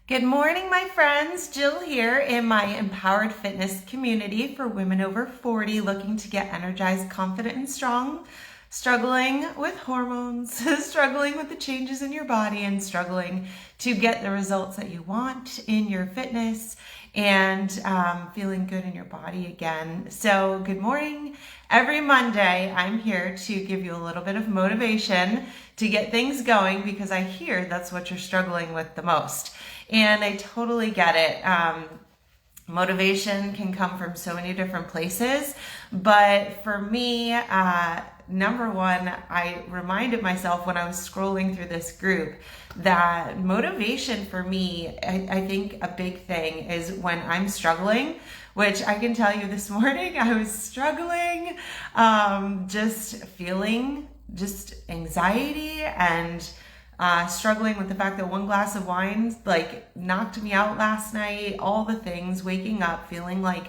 Good morning, my friends. Jill here in my empowered fitness community for women over 40 looking to get energized, confident, and strong, struggling with hormones, struggling with the changes in your body, and struggling to get the results that you want in your fitness and feeling good in your body again. So good morning. Every Monday, I'm here to give you a little bit of motivation to get things going because I hear that's what you're struggling with the most. And I totally get it. Motivation can come from so many different places, but for me, number one, I reminded myself when I was scrolling through this group that motivation for me, I think a big thing is when I'm struggling, which I can tell you this morning, I was struggling, just feeling just anxiety and struggling with the fact that one glass of wine knocked me out last night, all the things, waking up, feeling like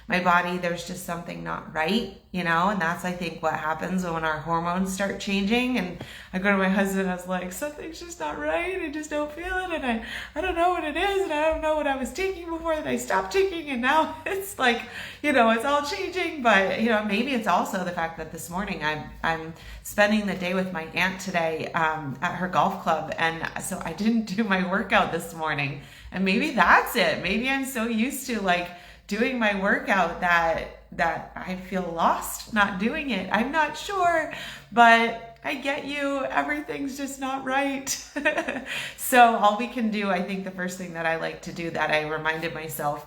my body, there's just something not right, and that's, I think, what happens when our hormones start changing. And I go to my husband, I was like, something's just not right, I just don't feel it, and I don't know what it is, and I don't know what I was taking before that I stopped taking, and now it's like, it's all changing. But, maybe it's also the fact that this morning I'm spending the day with my aunt today at her golf club, and so I didn't do my workout this morning, and maybe that's it. Maybe I'm so used to doing my workout that I feel lost not doing it. I'm not sure, but I get you. Everything's just not right. So all we can do, I think the first thing that I like to do that I reminded myself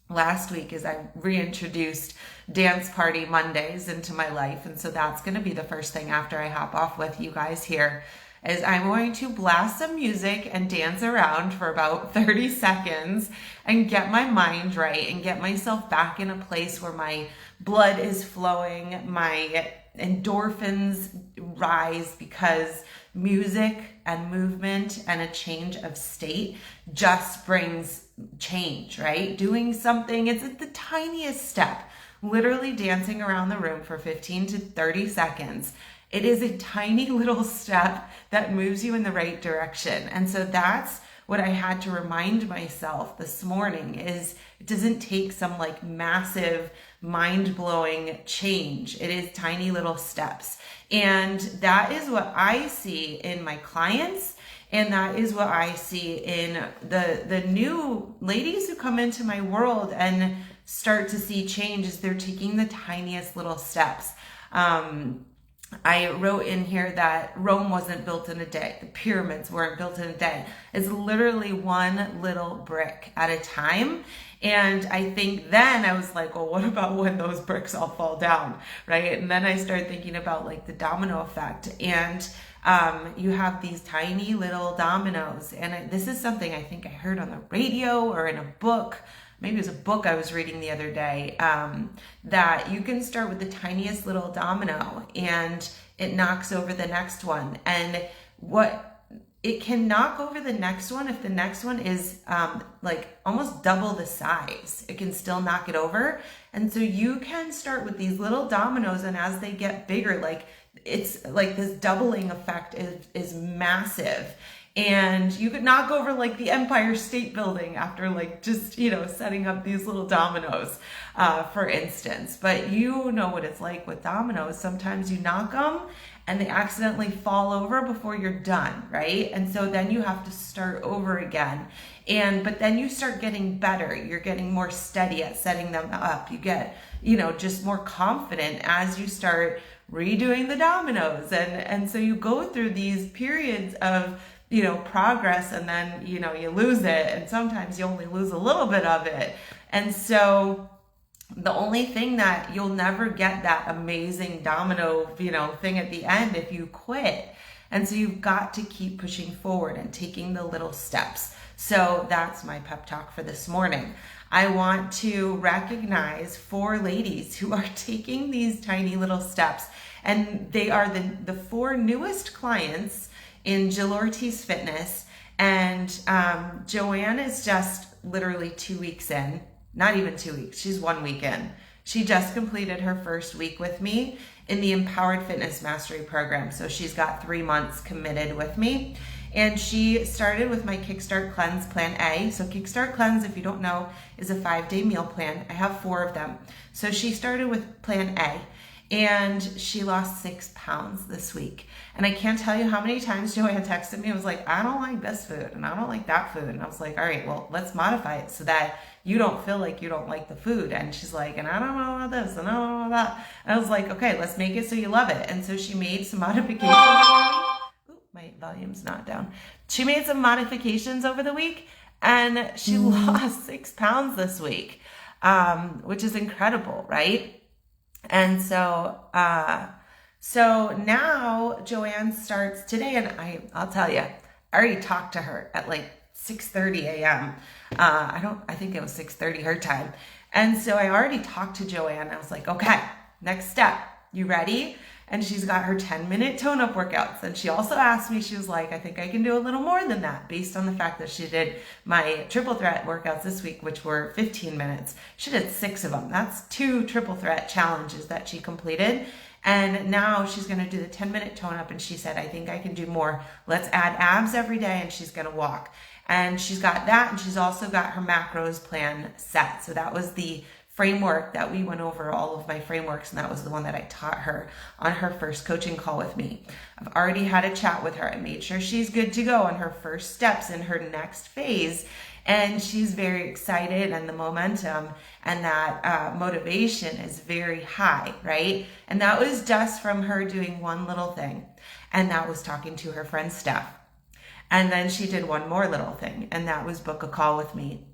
last week is I reintroduced Dance Party Mondays into my life. And so that's going to be the first thing after I hop off with you guys here is I'm going to blast some music and dance around for about 30 seconds and get my mind right and get myself back in a place where my blood is flowing, my endorphins rise, because music and movement and a change of state just brings change, right? Doing something, it's the tiniest step, literally dancing around the room for 15 to 30 seconds. It is a tiny little step that moves you in the right direction. And so that's what I had to remind myself this morning is it doesn't take some massive mind-blowing change. It is tiny little steps. And that is what I see in my clients. And that is what I see in the new ladies who come into my world and start to see change is they're taking the tiniest little steps. I wrote in here that Rome wasn't built in a day. The pyramids weren't built in a day. It's literally one little brick at a time. And I think then I was like, well, what about when those bricks all fall down, right? And then I started thinking about the domino effect. And you have these tiny little dominoes. And this is something I think I heard on the radio or in a book. Maybe it was a book I was reading the other day, that you can start with the tiniest little domino and it knocks over the next one. And it can knock over the next one if the next one is almost double the size. It can still knock it over. And so you can start with these little dominoes, and as they get bigger, it's this doubling effect is massive. And you could knock over the Empire State Building after setting up these little dominoes, for instance. But you know what it's like with dominoes. Sometimes you knock them and they accidentally fall over before you're done, right? And so then you have to start over again. But then you start getting better. You're getting more steady at setting them up. You get, just more confident as you start redoing the dominoes. And so you go through these periods of progress, and then, you lose it. And sometimes you only lose a little bit of it. And so the only thing that you'll never get that amazing domino, thing at the end if you quit. And so you've got to keep pushing forward and taking the little steps. So that's my pep talk for this morning. I want to recognize 4 ladies who are taking these tiny little steps. And they are the 4 newest clients in Jill Ortiz Fitness. And Joanne is just literally 2 weeks in, not even 2 weeks, she's 1 week in. She just completed her first week with me in the Empowered Fitness Mastery Program. So she's got 3 months committed with me. And she started with my Kickstart Cleanse Plan A. So Kickstart Cleanse, if you don't know, is a 5-day meal plan. I have 4 of them. So she started with Plan A. And she lost 6 pounds this week. And I can't tell you how many times Joanne texted me and was like, I don't like this food and I don't like that food. And I was like, all right, well, let's modify it so that you don't feel like you don't like the food. And she's like, and I don't know about this and I don't know about that. And I was like, okay, let's make it so you love it. And so she made some modifications. Ooh, my volume's not down. She made some modifications over the week and she lost 6 pounds this week, which is incredible, right? And so now Joanne starts today, and I'll tell you, I already talked to her at like 6:30 a.m. I think it was 6:30 her time. And so I already talked to Joanne. I was like, okay, next step, you ready? And she's got her 10-minute tone-up workouts. And she also asked me, she was like, I think I can do a little more than that based on the fact that she did my triple threat workouts this week, which were 15 minutes. She did 6 of them. That's 2 triple threat challenges that she completed. And now she's going to do the 10-minute tone-up. And she said, I think I can do more. Let's add abs every day. And she's going to walk. And she's got that. And she's also got her macros plan set. So that was the framework that we went over, all of my frameworks, and that was the one that I taught her on her first coaching call with me. I've already had a chat with her. I made sure she's good to go on her first steps in her next phase, and she's very excited, and the momentum and that motivation is very high, right? And that was just from her doing one little thing, and that was talking to her friend Steph. And then she did one more little thing, and that was book a call with me.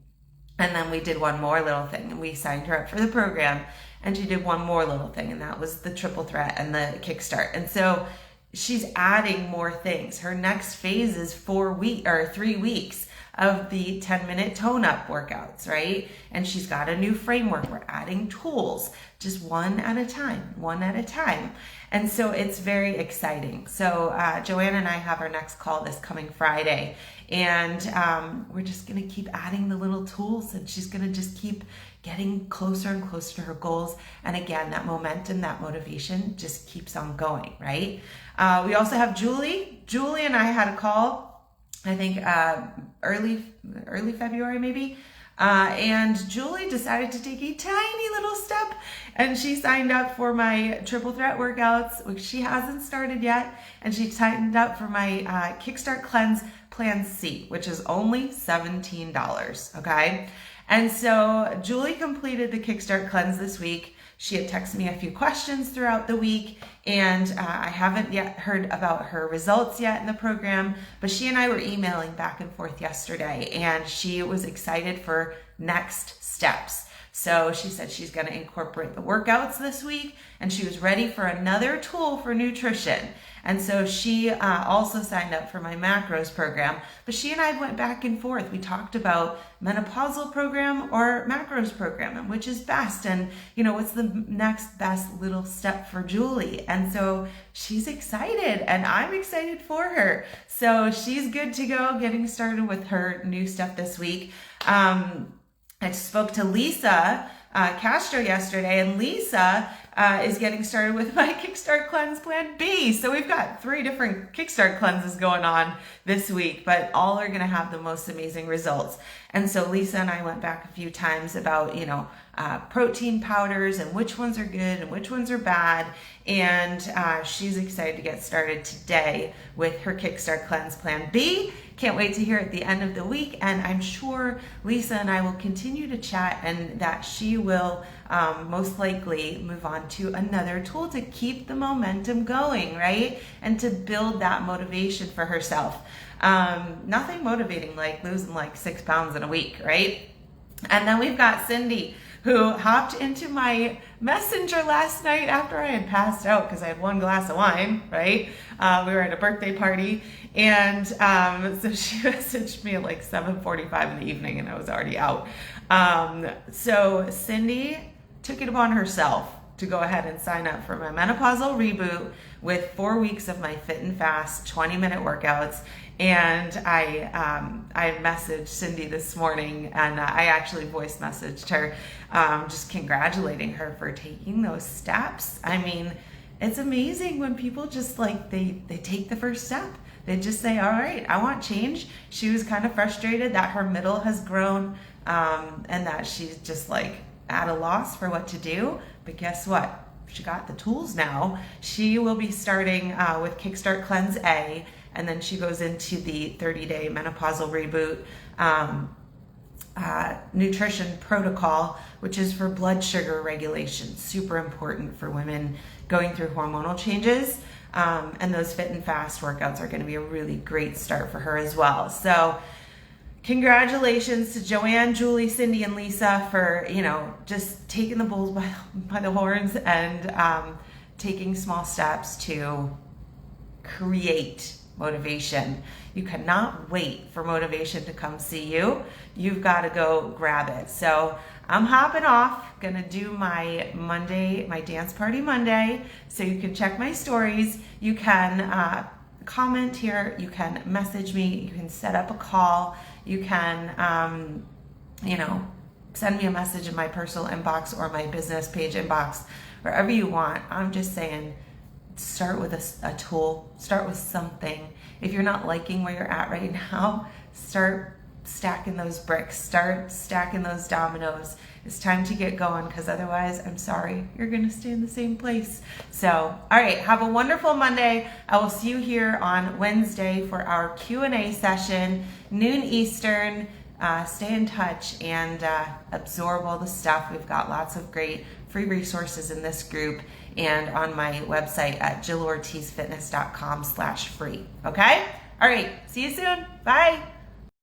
And then we did one more little thing, and we signed her up for the program, and she did one more little thing, and that was the triple threat and the kickstart. And so she's adding more things. Her next phase is 3 weeks of the 10-minute tone-up workouts, right? And she's got a new framework. We're adding tools, just one at a time. And so it's very exciting. So Joanne and I have our next call this coming Friday, and we're just going to keep adding the little tools, and she's going to just keep getting closer and closer to her goals. And again, that momentum, that motivation just keeps on going, right? We also have Julie. Julie and I had a call, I think early February maybe. And Julie decided to take a tiny little step, and she signed up for my triple threat workouts, which she hasn't started yet. And she signed up for my Kickstart Cleanse Plan C, which is only $17. Okay. And so Julie completed the Kickstart Cleanse this week. She had texted me a few questions throughout the week, and I haven't yet heard about her results yet in the program, but she and I were emailing back and forth yesterday, and she was excited for next steps. So she said she's going to incorporate the workouts this week, and she was ready for another tool for nutrition. And so she also signed up for my macros program, but she and I went back and forth. We talked about menopausal program or macros program, and which is best, and what's the next best little step for Julie. And so she's excited, and I'm excited for her. So she's good to go, getting started with her new stuff this week. I spoke to Lisa Castro yesterday, and Lisa is getting started with my Kickstart Cleanse Plan B. So we've got 3 different Kickstart cleanses going on this week, but all are going to have the most amazing results. And so Lisa and I went back a few times about, protein powders and which ones are good and which ones are bad. And she's excited to get started today with her Kickstart Cleanse Plan B. Can't wait to hear at the end of the week. And I'm sure Lisa and I will continue to chat, and that she will most likely move on to another tool to keep the momentum going, right? And to build that motivation for herself. Nothing motivating like losing like 6 pounds in a week, right? And then we've got Cindy, who hopped into my messenger last night after I had passed out because I had 1 glass of wine, right? We were at a birthday party, and so she messaged me at like 7:45 in the evening, and I was already out. So Cindy took it upon herself to go ahead and sign up for my menopausal reboot with 4 weeks of my fit and fast 20-minute workouts. And I messaged Cindy this morning, and I actually voice messaged her, just congratulating her for taking those steps. I mean, it's amazing when people just they take the first step. They just say, all right, I want change. She was kind of frustrated that her middle has grown and that she's just like at a loss for what to do. But guess what? She got the tools now. She will be starting with Kickstart Cleanse A, and then she goes into the 30-day menopausal reboot nutrition protocol, which is for blood sugar regulation. Super important for women going through hormonal changes. And those fit and fast workouts are going to be a really great start for her as well. So congratulations to Joanne, Julie, Cindy, and Lisa for, just taking the bulls by the horns and taking small steps to create motivation. You cannot wait for motivation to come see you. You've got to go grab it. So I'm hopping off, gonna do my Monday, my Dance Party Monday. So you can check my stories. You can comment here. You can message me. You can set up a call. You can, send me a message in my personal inbox or my business page inbox, wherever you want. I'm just saying, start with a tool, start with something. If you're not liking where you're at right now, start stacking those bricks, start stacking those dominoes. It's time to get going, because otherwise, I'm sorry, you're gonna stay in the same place. So, all right, have a wonderful Monday. I will see you here on Wednesday for our Q&A session, noon Eastern. Stay in touch and absorb all the stuff. We've got lots of great free resources in this group and on my website at jillortizfitness.com/free. Okay? All right. See you soon. Bye.